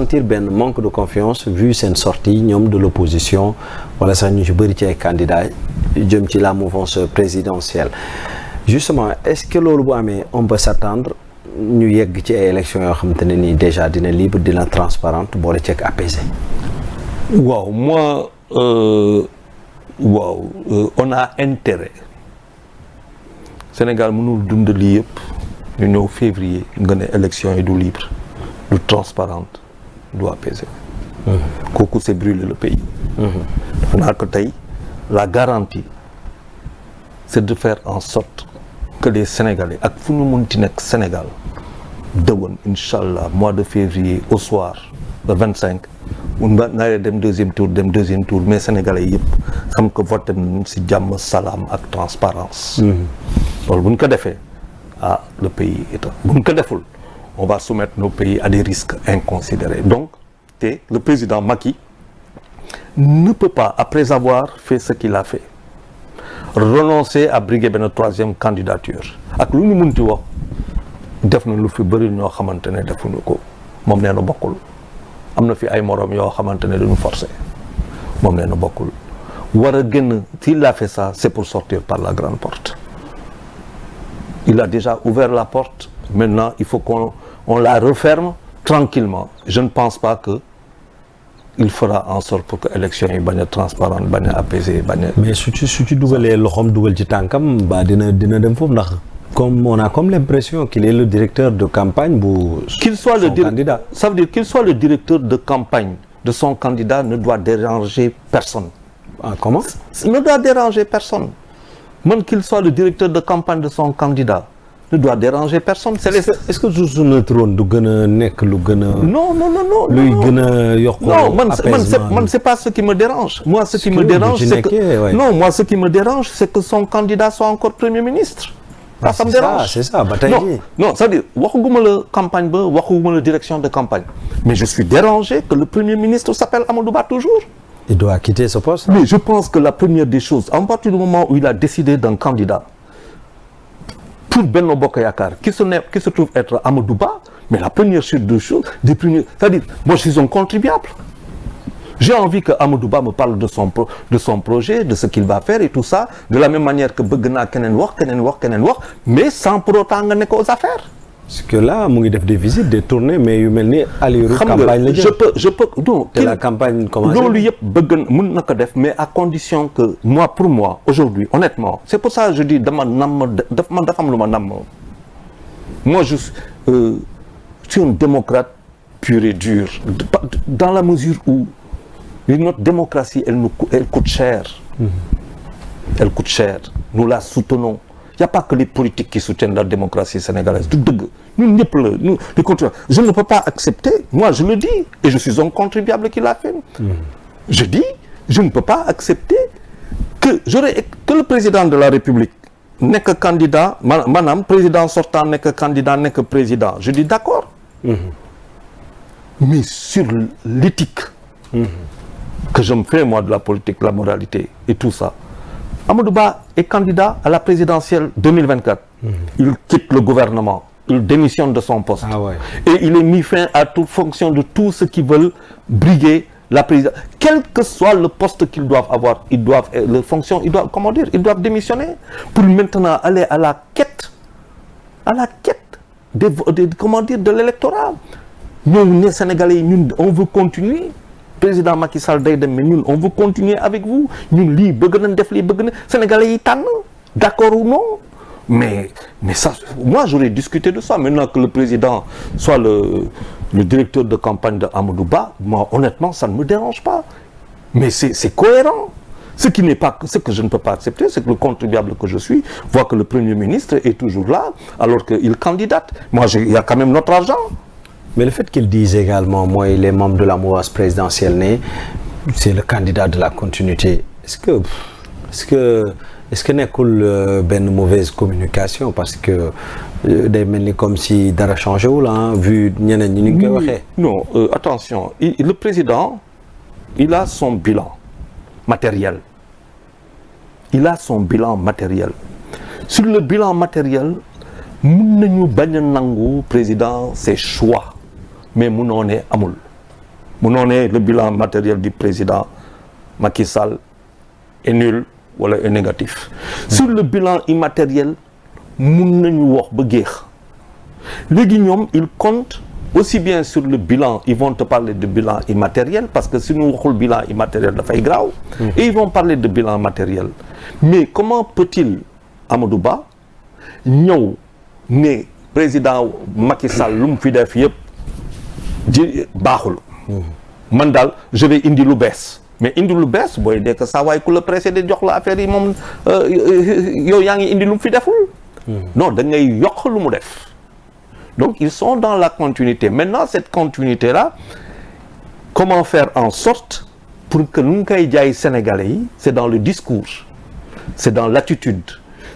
sentir benn manque de confiance vu seen sortie ñoom de l'opposition wala sax ñu ci bëri ci ay candidats jëm ci la mouvance présidentielle justement est-ce que loolu bu amee on peut s'attendre ñu yegg ci ay élections yoo xamante ne nii déjà dina libre dina transparente boole ceeg apaisé. waaw moi on a intérêt Sénégal mënul dund lii yëpp ñu ñëw février nga ne élection yi du libre du transparente du apaisé. kooku c'est brûler le pays. dafa naa ko tey la garantie c'est de faire en sorte que les Sénégalais ak fu ñu munti nekk Sénégal dëwoon incha allah mois de février au soir le 25 mun nga naa dem deuxième tour mais Sénégalais yëpp xam que voté nañ ci jàmm salaam ak transparence loolu bu ñu ko defee le pays est bu ñu ko deful on va soumettre nos pays à des risques inconsidérés donc le président Macky ne peut pas après avoir fait ce qu'il a fait renoncer à briguer benn troisième candidature ak lu ñu munti wax def na lu fi bëri ñoo xamante ne defuñu ko moom nee na bokkul am na fi ay moroom yoo xamante ne dañu forcer moom nee na bokkul war a génn s'il a fait ça c'est pour sortir par la grande porte il a déjà ouvert la porte maintenant il faut qu'on la referme tranquillement je ne pense pas que il fera en sorte pour que élection yi bañ a transparente bañ a apaisé bañ a. mais su ci dugalee loxoom dugal ci tànkam ba dina dem foofu ndax comme on a comme l'impression qu'il est le directeur de campagne bu. qu'il soit le candidat ça veut dire qu'il soit le directeur de campagne de son candidat ne doit déranger personne. Comment? Ne doit déranger personne même qu'il soit le directeur de campagne de son candidat. ne doit déranger personne. Est-ce que su neutre du gën a nekk lu gën a. Non. luy gën a yokk. Non, c'est pas ce qui me dérange. Moi, ce qui me dérange, c'est que moi, ce qui me dérange, c'est que son candidat soit encore premier ministre. Ça me dérange. C'est ça, bataille. Non, c'est-à-dire, waxuguma la campagne ba, waxuguma la direction de campagne. Mais je suis dérangé que le premier ministre s'appelle Amadou Ba toujours. Il doit quitter ce poste. Mais je pense que la première des choses, à partir du moment où il a décidé d'un candidat pour Benno Bokk Yakaar qui se trouve être Amadou Ba, mais la première des choses, c'est-à-dire, moi je suis un contribuable. J'ai envie que Amadou Ba me parle de son projet, de ce qu'il va faire et tout ça, de la même manière que bëgg naa keneen wax, mais sans pour autant nga nekk aux affaires. Parce que là, mu ngi def des visites, des tournées, mais yu mel ni allure campagne la jël. Je peux donc la campagne commence. Loolu yëpp bëgg mën na ko def, mais à condition que pour moi aujourd'hui, honnêtement, c'est pour ça que je dis dafa am lu ma namm. Moi je suis un démocrate pur et dur, dans la mesure où notre démocratie elle coûte cher. Elle coûte cher. Nous la soutenons. Il n'y a pas que les politiques qui soutiennent la démocratie sénégalaise. Je ne peux pas accepter, moi je le dis, et je suis un contribuable qui l'a fait. Je dis, je ne peux pas accepter que le président de la République n'est que candidat, madame, président sortant n'est que candidat, n'est que président. Je dis d'accord. Mais sur l'éthique que je me fais, moi, de la politique, la moralité et tout ça, Amadou Ba est candidat à la présidentielle 2024. Il quitte le gouvernement. Il démissionne de son poste. Et il est mis fin à toute fonction de tous ceux qui veulent briguer la présidence. Quel que soit le poste qu'ils doivent avoir, ils doivent démissionner pour maintenant aller à la quête de l'électorat. Nous, les Sénégalais, on veut continuer. Président Macky Sall day dem mais ñun on veut continuer avec vous ñun lii bëgg nañ def lii bëgg na Sénégalais yi tànn d'accord ou non mais ça moi j'aurais discuté de ça maintenant que le président soit le directeur de campagne de Amadou Ba moi honnêtement ça ne me dérange pas mais c'est cohérent ce que je ne peux pas accepter c'est que le contribuable que je suis voit que le premier ministre est toujours là alors qu'il candidate moi il y a quand même notre argent. Mais le fait qu'ils disent également, moi, les membres de la mouvance présidentielle, c'est le candidat de la continuité. Est-ce que nekkul benn mauvaise communication parce que day mel ni comme si dara changé wul vu ñeneen ñi ñu koy waxee. Non, attention, le président, il a son bilan matériel. Sur le bilan matériel, mën nañu bañ a nangu président ses choix. Mais munoo ne amul munoo ne le bilan matériel du président Macky Sall est nul wala est négatif. Sur le bilan immatériel mun nañu wax ba géex léegi ñoom ils comptent aussi bien sur le bilan, ils vont te parler de bilan immatériel parce que si nous waxul bilan immatériel dafay graaw. Et ils vont parler de bilan matériel. Mais comment peut-il Amadou Ba ñëw ne président Macky Sall lu mu fi def yëpp ji baaxul. man daal je vais indi lu bees. mais indi lu bees booy dekk saa waay ku la précédé jox la affaire yi moom yow yaa ngi indi lu mu fi deful. non da ngay yokk lu mu def. Donc ils sont dans la continuité. Maintenant cette continuité-là, comment faire en sorte pour que nu ngi koy jaay Sénégalais yi, c'est dans le discours, c'est dans l'attitude,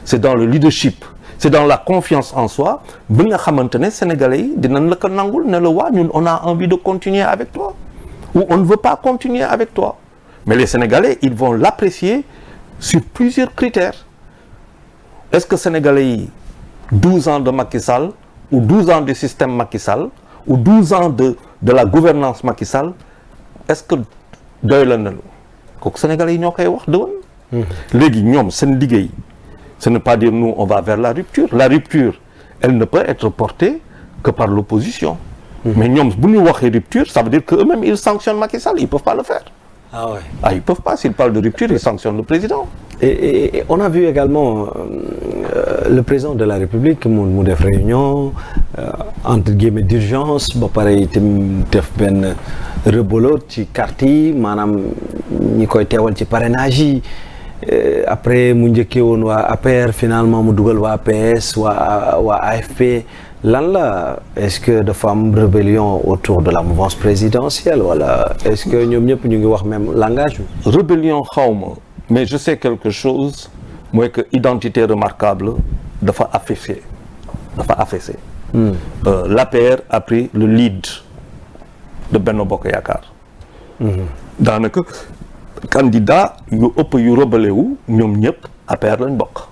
c'est dans le leadership, c'est dans la confiance en soi ba nga xamante ne Sénégalais yi dinañ la ko nangul ne la waa ñun on a envie de continuer avec toi ou on ne veut pas continuer avec toi. Mais les Sénégalais ils vont l'apprécier sur plusieurs critères. Est-ce que Sénégalais yi 12 ans de Macky Sall ou 12 ans du système Macky Sall ou 12 ans de la gouvernance Macky Sall est-ce que doy la na lu kooku Sénégalais yi ñoo koy wax dëwan léegi ñoom seen liggéey ce n'est pas dire nous on va vers la rupture elle ne peut être portée que par l'opposition mais ñoom bu ñu waxee rupture ça veut dire que eux-mêmes ils sanctionnent Macky Sall ils peuvent pas le faire ils peuvent pas s'ils parlent de rupture ils sanctionnent le président. Et on a vu également le président de la République mu def réunion entre guillemets d'urgence ba pare itam def benn rebolote ci carte yi maanaam ñi koy teewal ci parrainage yi après mu njëkkee woon waa APR finalement mu dugal waa PS waa AFP lan la est-ce que dafa am rébellion autour de la mouvance présidentielle wala est-ce que ñoom ñëpp ñu ngi wax même langage bi. Rébellion xawma mais je sais quelque chose mooy que identité remarquable dafa affaissé. L'APR a pris le lead de Benno Bokk Yaakaar. daanaka candidat yu ëpp yu rebelle wu ñoom ñëpp APR lañ bokk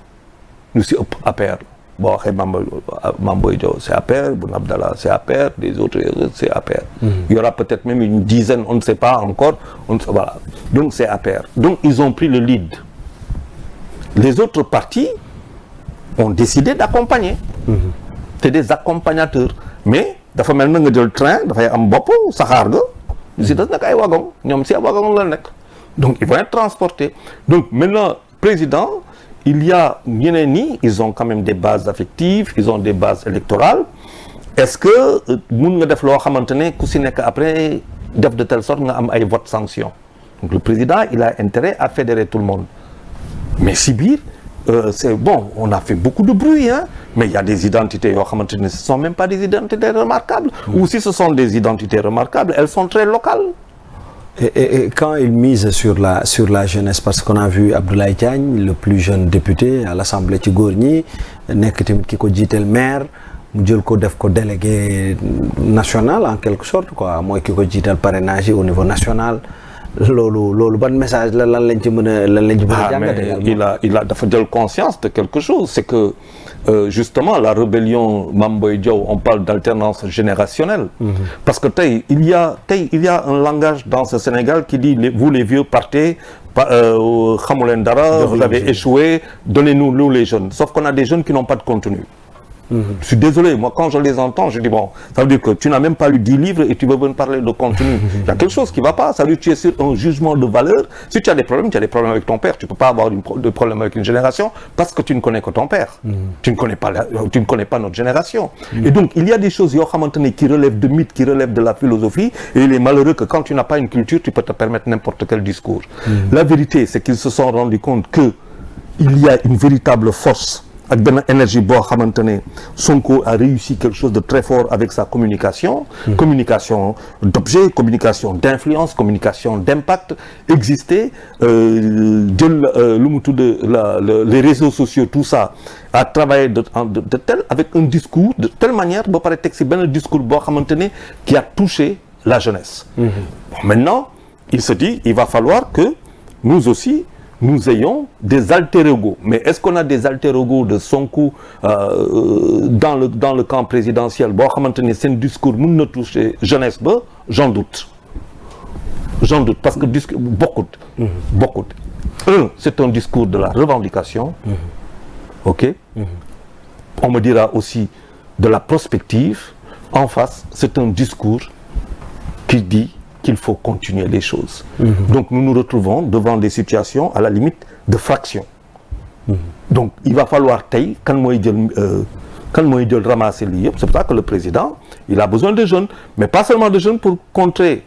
ñu si ëpp APR boo waxee Mame Boye Diao c'est APR Boun Abdallah c'est APR des autres c'est APR. Il y aura peut-être même une dizaine on ne sait pas encore voilà donc c'est APR donc ils ont pris le lead. Les autres partis ont décidé d'accompagner. C'est des accompagnateurs mais dafa mel na nga jël train dafay am bopp saxaar ga si des nag ay wagon ñoom si wagon la nekk donc ils vont être transportés donc maintenant président il y a ñeneen ñi ils ont quand même des bases affectives ils ont des bases électorales est-ce que mun nga def loo xamante ne ku si nekk après def de telle sorte nga am ay vote sanction donc le président il a intérêt à fédérer tout le monde mais si biir c'est bon on a fait beaucoup de bruit hein mais il y a des identités yoo xamante ne ce sont même pas des identités remarquables ou si ce sont des identités remarquables elles sont très locales. Et quand ils misent sur la jeunesse parce qu'on a vu Abdoulaye Diagne le plus jeune député à l'Assemblée ci góor ñi nekk tamit ki ko jiiteel maire mu jël ko def ko délégué national en quelque sorte quoi mooy ki ko jiiteel parrainage au niveau national loolu ban message la lan lañ ci mën a jàngate. il a dafa jël conscience de quelque chose c'est que justement la rébellion Mame Boye Diao on parle d'alternance générationnelle. Parce que il y a un langage dans ce Sénégal qui dit vous les vieux partez xamu leen dara vous avez échoué donnez-nous les jeunes sauf qu'on a des jeunes qui n'ont pas de contenu. Je suis désolé, moi quand je les entends, je dis bon, ça veut dire que tu n'as même pas lu 10 livres et tu veux venir parler de contenu. Il y a quelque chose qui ne va pas, ça veut dire que tu es sur un jugement de valeur. Si tu as des problèmes, tu as des problèmes avec ton père. Tu ne peux pas avoir de problème avec une génération parce que tu ne connais que ton père. Tu ne connais pas notre génération. Et donc, il y a des choses qui relèvent de mythes, qui relèvent de la philosophie et il est malheureux que quand tu n'as pas une culture, tu peux te permettre n'importe quel discours. La vérité, c'est qu'ils se sont rendus compte qu'il y a une véritable force ak benn énergie boo xamante ne Sonko a réussi quelque chose de très fort avec sa communication. Communication d'objet, communication d'influence, communication d'impact exister jël lu mu tudd les réseaux sociaux tout ça a travaillé de tel avec un discours de telle manière ba pare teg si benn discours boo xamante ne qui a touché la jeunesse. Bon, maintenant il se dit il va falloir que nous aussi nous ayons des alter-ego. Mais est-ce qu'on a des alter-ego de Sonko dans le camp présidentiel boo xamante ne seen discours mën na toucher jeunesse ba j'en doute. j'en doute parce que bokkut. C'est un discours de la revendication. Ok. On me dira aussi de la prospective. En face, c'est un discours qui dit qu'il faut continuer les choses. Donc nous nous retrouvons devant des situations à la limite de fraction. Donc il va falloir tey kan mooy jël ramasser lii yëpp. C'est pour ça que le président il a besoin de jeunes, mais pas seulement de jeunes pour contrer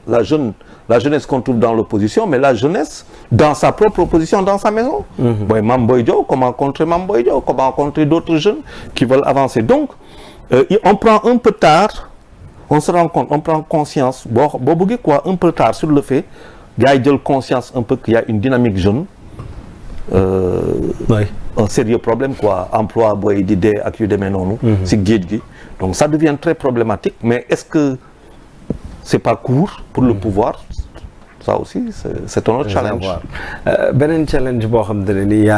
la jeunesse qu'on trouve dans l'opposition, mais la jeunesse dans sa propre opposition, dans sa maison. Mame Boye Diao, comment contrer Mame Boye Diao, comment contrer d'autres jeunes qui veulent avancer. Donc on prend un peu tard, on se rend compte, on prend conscience boo bëggee quoi un peu tard sur le fait gars yi jël conscience un peu qu'il y a une dynamique jeune. Un sérieux problème quoi, emploi booy di dee ak yu demee noonu. Si géej gi. Donc ça devient très problématique, mais est-ce que c'est pas court pour le pouvoir? Ça aussi c'est un autre challenge. beneen challenge boo xam ne ni